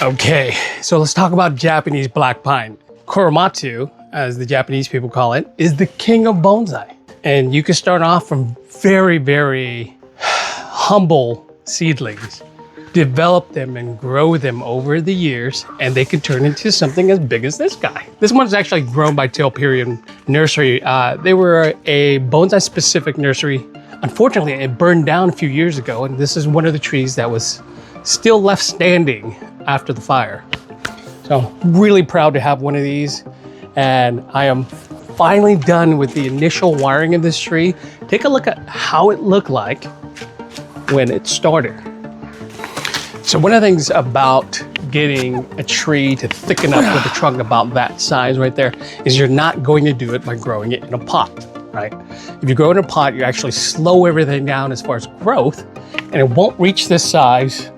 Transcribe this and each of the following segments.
Okay, so let's talk about Japanese black pine. Kuromatsu, as the Japanese people call it, is the king of bonsai. And you can start off from very, very humble seedlings, develop them and grow them over the years, and they can turn into something as big as this guy. This one's actually grown by Tilperion Nursery. They were a bonsai specific nursery. Unfortunately, it burned down a few years ago, and this is one of the trees that was still left standing after the fire. So I'm really proud to have one of these, and I am finally done with the initial wiring of this tree. Take a look at how it looked like when it started. So one of the things about getting a tree to thicken up with a trunk about that size right there is you're not going to do it by growing it in a pot, right? If you grow in a pot, you actually slow everything down as far as growth, and it won't reach this size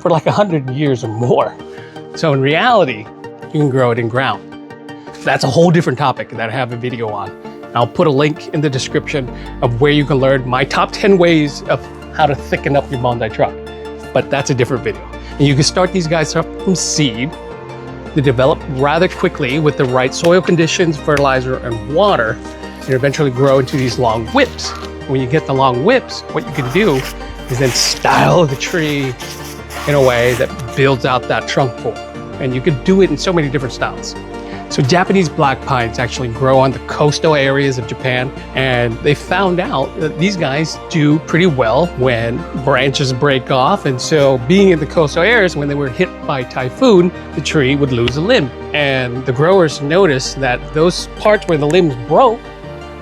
for like 100 years or more. So in reality, you can grow it in ground. That's a whole different topic that I have a video on. I'll put a link in the description of where you can learn my top 10 ways of how to thicken up your bonsai trunk. But that's a different video. And you can start these guys up from seed. They develop rather quickly with the right soil conditions, fertilizer, and water, and eventually grow into these long whips. When you get the long whips, what you can do is then style the tree in a way that builds out that trunk form. And you can do it in so many different styles. So Japanese black pines actually grow on the coastal areas of Japan, and they found out that these guys do pretty well when branches break off. And so being in the coastal areas, when they were hit by typhoon, the tree would lose a limb. And the growers noticed that those parts where the limbs broke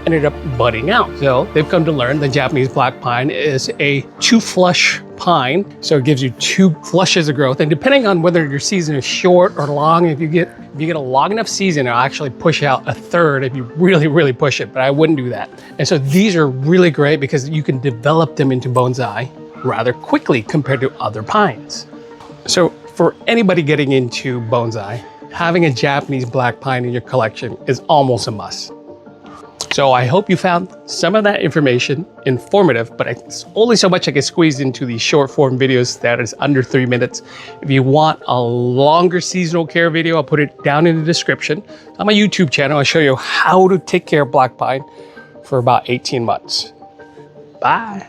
ended up budding out. So they've come to learn that Japanese black pine is a 2-flush pine. So it gives you 2 flushes of growth. And depending on whether your season is short or long, if you get a long enough season, it'll actually push out a third if you really push it, but I wouldn't do that. And so these are really great because you can develop them into bonsai rather quickly compared to other pines. So for anybody getting into bonsai, having a Japanese black pine in your collection is almost a must. So I hope you found some of that information informative, but it's only so much I can squeeze into these short form videos that is under 3 minutes. If you want a longer seasonal care video, I'll put it down in the description. On my YouTube channel, I'll show you how to take care of black pine for about 18 months. Bye.